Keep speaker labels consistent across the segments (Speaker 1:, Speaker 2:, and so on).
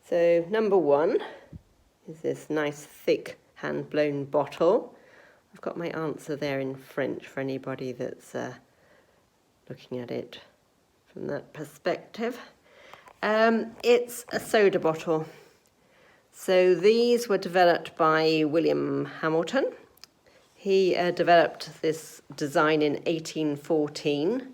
Speaker 1: So number one is this nice thick hand-blown bottle. I've got my answer there in French for anybody that's looking at it from that perspective. It's a soda bottle. So these were developed by William Hamilton. He developed this design in 1814,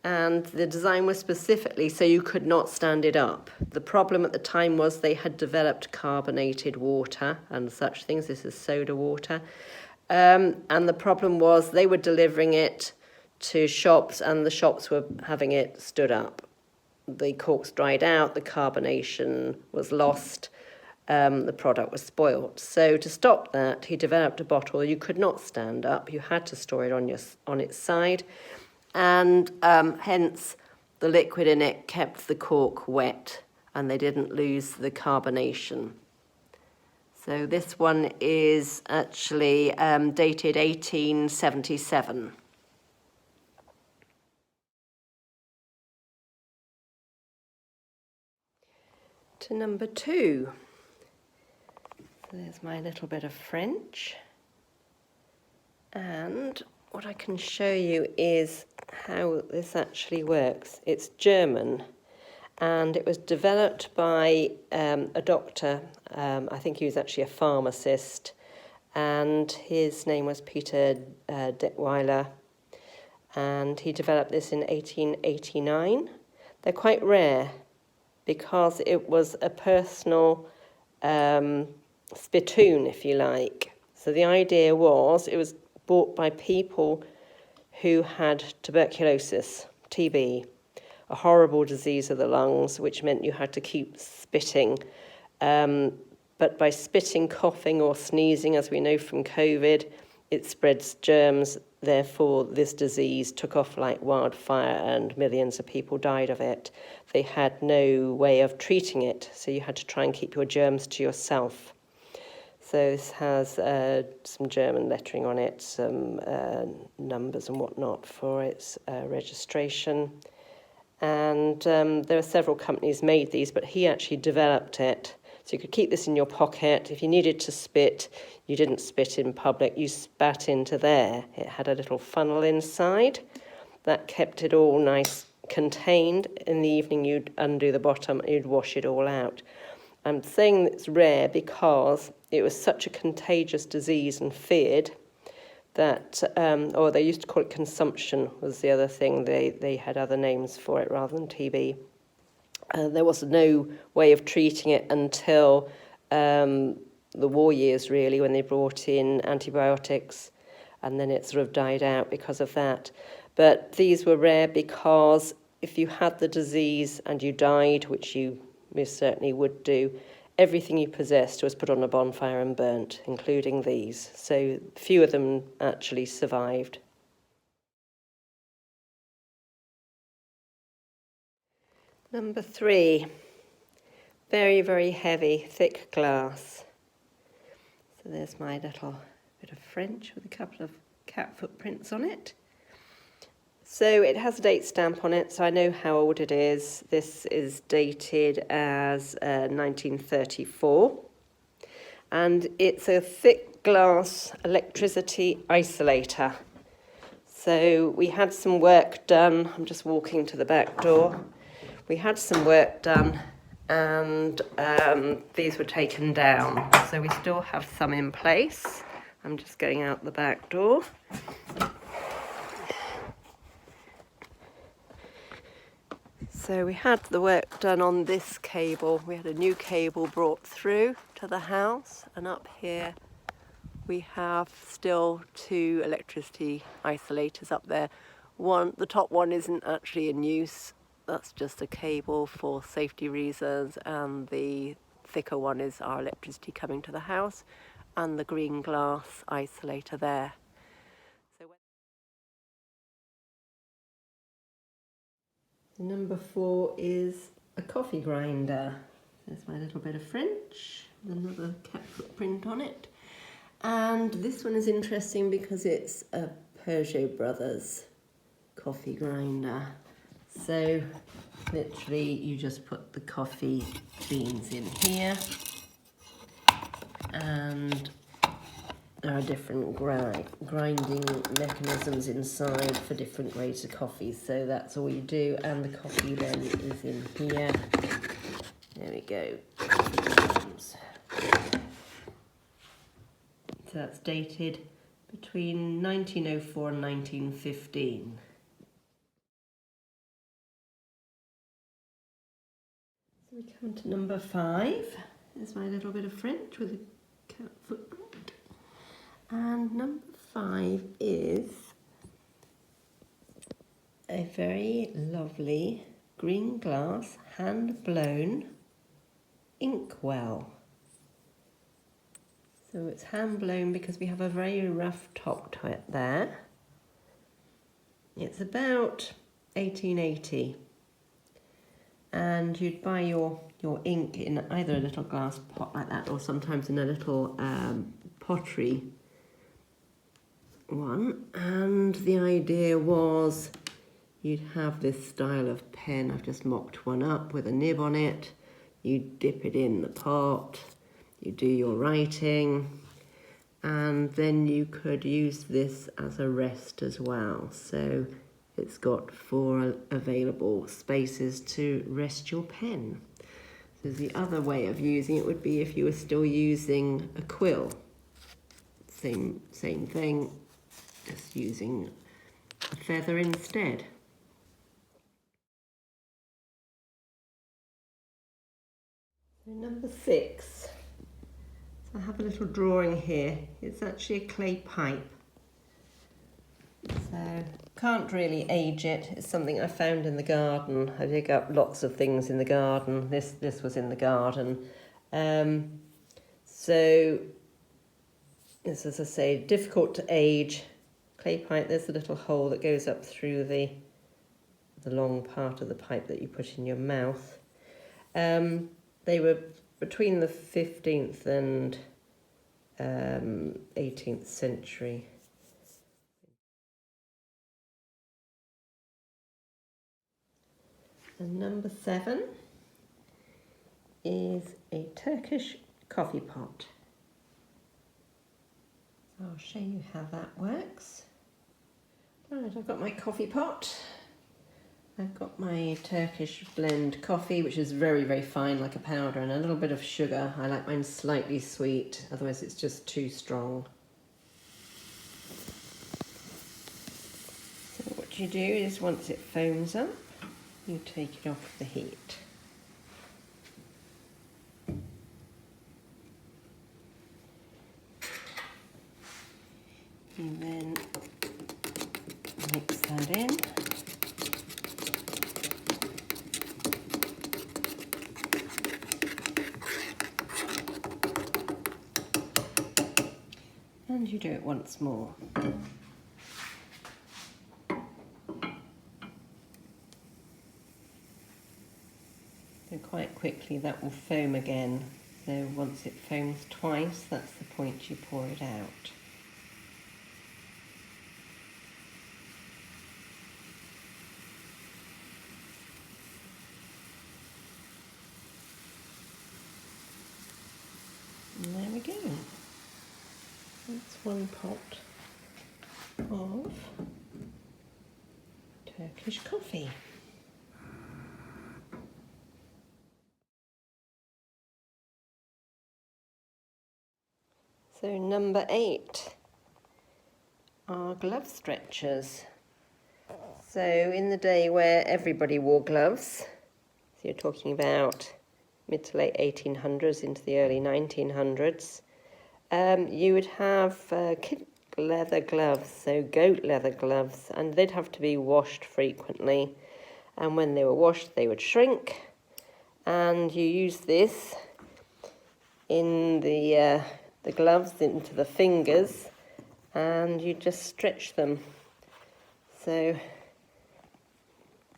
Speaker 1: and the design was specifically so you could not stand it up. The problem at the time was they had developed carbonated water and such things. This is soda water. And the problem was they were delivering it to shops, and the shops were having it stood up. The corks dried out, the carbonation was lost, the product was spoilt. So to stop that, he developed a bottle you could not stand up. You had to store it on its side, and hence the liquid in it kept the cork wet, and they didn't lose the carbonation. So this one is actually dated 1877. To number two. So there's my little bit of French. And what I can show you is how this actually works. It's German, and it was developed by a doctor. I think he was actually a pharmacist, and his name was Peter Detweiler, and he developed this in 1889. They're quite rare because it was a personal spittoon, if you like. So the idea was it was bought by people who had tuberculosis, TB, a horrible disease of the lungs, which meant you had to keep spitting. But by spitting, coughing or sneezing, as we know from COVID, it spreads germs. Therefore, this disease took off like wildfire and millions of people died of it. They had no way of treating it, so you had to try and keep your germs to yourself. So this has some German lettering on it, some numbers and whatnot for its registration. And there are several companies made these, but he actually developed it. So you could keep this in your pocket. If you needed to spit, you didn't spit in public, you spat into there. It had a little funnel inside that kept it all nice contained. In the evening, you'd undo the bottom and you'd wash it all out. I'm saying it's rare because it was such a contagious disease and feared that, or they used to call it consumption was the other thing. They had other names for it rather than TB. There was no way of treating it until the war years, really, when they brought in antibiotics, and then it sort of died out because of that. But these were rare because if you had the disease and you died, which you most certainly would do, everything you possessed was put on a bonfire and burnt, including these. So few of them actually survived. Number three, very, very heavy, thick glass. So there's my little bit of French with a couple of cat footprints on it. So it has a date stamp on it, so I know how old it is. This is dated as 1934. And it's a thick glass electricity isolator. So we had some work done. I'm just walking to the back door. We had some work done, and these were taken down. So we still have some in place. I'm just going out the back door. So we had the work done on this cable. We had a new cable brought through to the house, and up here we have still two electricity isolators up there. The top one isn't actually in use. That's just a cable for safety reasons, and the thicker one is our electricity coming to the house, and the green glass isolator there. Number four is a coffee grinder. There's my little bit of French, with another cat footprint on it. And this one is interesting because it's a Peugeot Brothers coffee grinder. So literally you just put the coffee beans in here, and there are different grinding mechanisms inside for different grades of coffee. So that's all you do, and the coffee then is in here. There we go. So that's dated between 1904 and 1915. So we come to number 5. There's my little bit of French with a cat footprint. And number 5 is a very lovely green glass hand-blown inkwell. So it's hand-blown because we have a very rough top to it there. It's about 1880. And you'd buy your ink in either a little glass pot like that, or sometimes in a little pottery one. And the idea was you'd have this style of pen. I've just mocked one up with a nib on it. You dip it in the pot, you do your writing, and then you could use this as a rest as well. So it's got 4 available spaces to rest your pen. So the other way of using it would be if you were still using a quill. Same thing, just using a feather instead. So number 6. So I have a little drawing here. It's actually a clay pipe. So can't really age it. It's something I found in the garden. I dig up lots of things in the garden. This was in the garden. So this, as I say, difficult to age. Clay pipe, there's a little hole that goes up through the long part of the pipe that you put in your mouth. They were between the 15th and 18th century. And number 7 is a Turkish coffee pot. So I'll show you how that works. Right, I've got my coffee pot. I've got my Turkish blend coffee, which is very, very fine, like a powder, and a little bit of sugar. I like mine slightly sweet, otherwise it's just too strong. So what you do is, once it foams up, you take it off the heat. You then mix that in. And you do it once more. So quite quickly that will foam again. So once it foams twice, that's the point you pour it out. And there we go. That's one pot of Turkish coffee. So number 8 are glove stretchers. So in the day where everybody wore gloves, so you're talking about mid to late 1800s into the early 1900s, you would have kid leather gloves, so goat leather gloves, and they'd have to be washed frequently. And when they were washed, they would shrink, and you use this in the gloves into the fingers, and you just stretch them. So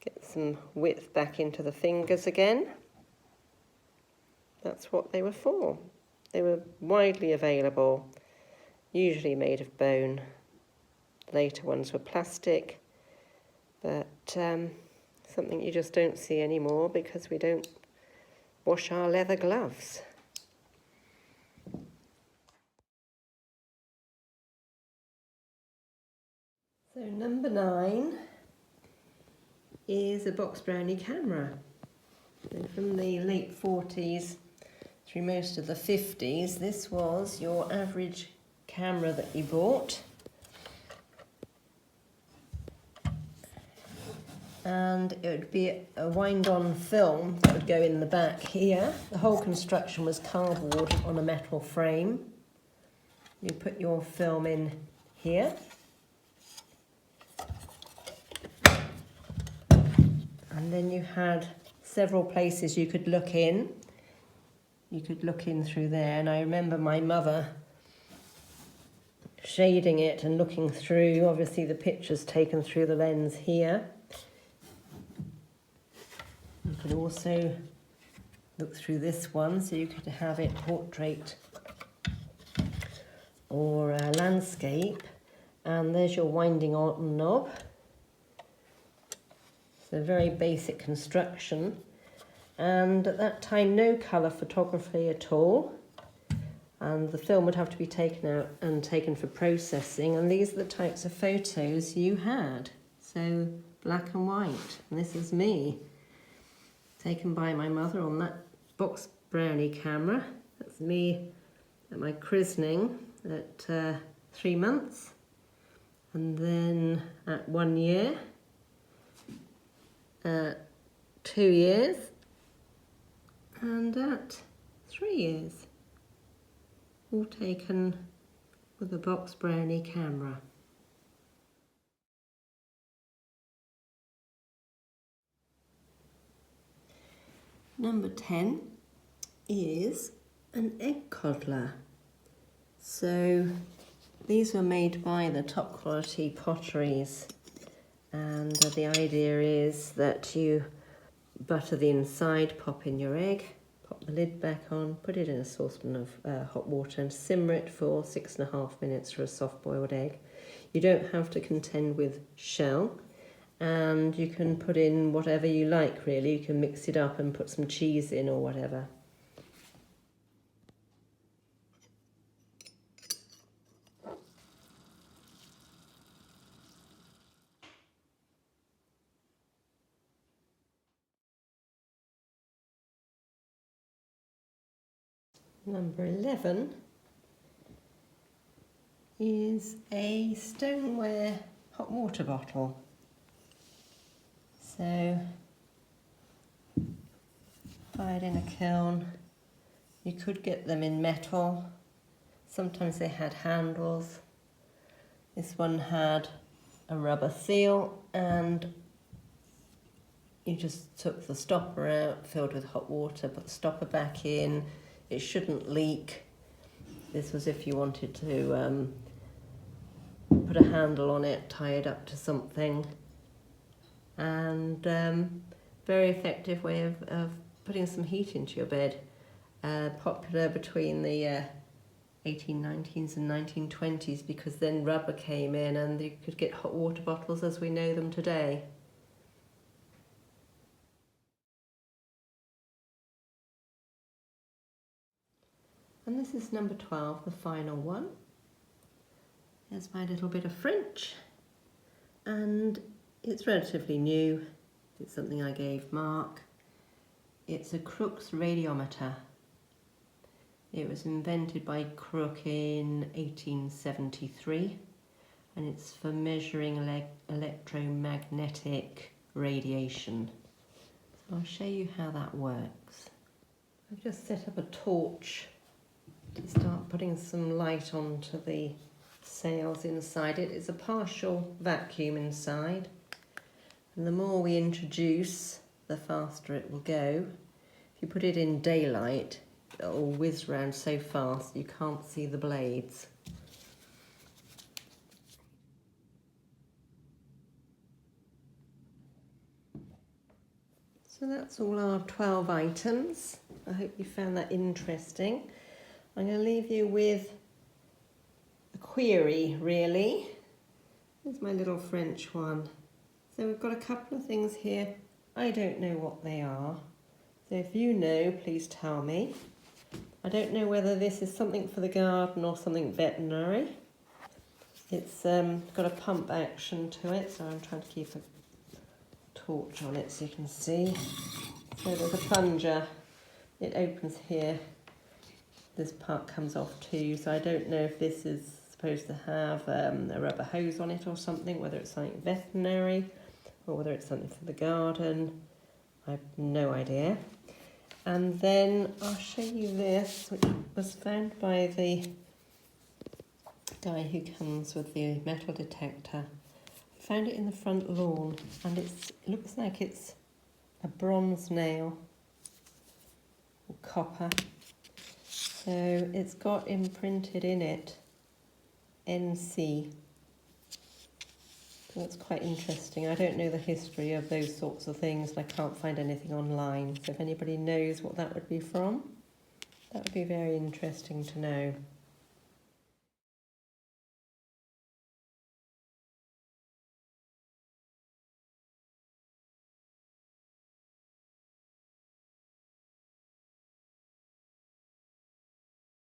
Speaker 1: get some width back into the fingers again. That's what they were for. They were widely available, usually made of bone. Later ones were plastic, but something you just don't see anymore because we don't wash our leather gloves. So number 9 is a box Brownie camera. So from the late 40s through most of the 50s, this was your average camera that you bought. And it would be a wind-on film that would go in the back here. The whole construction was cardboard on a metal frame. You put your film in here. And then you had several places you could look in. You could look in through there, and I remember my mother shading it and looking through, obviously the pictures taken through the lens here. You could also look through this one, so you could have it portrait or landscape. And there's your winding on knob. So very basic construction. And at that time, no colour photography at all. And the film would have to be taken out and taken for processing. And these are the types of photos you had. So black and white. And this is me, taken by my mother on that box Brownie camera. That's me at my christening at 3 months. And then at 1 year, 2 years, and at 3 years. All taken with a box Brownie camera. Number 10 is an egg coddler. So these were made by the top quality potteries, and the idea is that you butter the inside, pop in your egg, pop the lid back on, put it in a saucepan of hot water and simmer it for 6.5 minutes for a soft-boiled egg. You don't have to contend with shell, and you can put in whatever you like really. You can mix it up and put some cheese in or whatever. Number 11 is a stoneware hot water bottle. So, fired in a kiln. You could get them in metal. Sometimes they had handles. This one had a rubber seal, and you just took the stopper out, filled with hot water, put the stopper back in. It shouldn't leak. This was if you wanted to put a handle on it, tie it up to something. And very effective way of putting some heat into your bed. Popular between the 1890s and 1920s, because then rubber came in and you could get hot water bottles as we know them today. And this is number 12, the final one. Here's my little bit of French. And it's relatively new. It's something I gave Mark. It's a Crooks Radiometer. It was invented by Crook in 1873, and it's for measuring electromagnetic radiation. So I'll show you how that works. I've just set up a torch to start putting some light onto the sails inside it. It's a partial vacuum inside, and the more we introduce, the faster it will go. If you put it in daylight, it'll whiz round so fast you can't see the blades. So that's all our 12 items. I hope you found that interesting. I'm going to leave you with a query, really. Here's my little French one. So we've got a couple of things here I don't know what they are. So if you know, please tell me. I don't know whether this is something for the garden or something veterinary. It's got a pump action to it, so I'm trying to keep a torch on it so you can see. So there's a plunger. It opens here. This part comes off too, so I don't know if this is supposed to have a rubber hose on it or something, whether it's something veterinary or whether it's something for the garden. I have no idea. And then I'll show you this, which was found by the guy who comes with the metal detector. I found it in the front lawn, and it looks like it's a bronze nail or copper. So it's got imprinted in it NC. So that's quite interesting. I don't know the history of those sorts of things, and I can't find anything online. So if anybody knows what that would be from, that would be very interesting to know.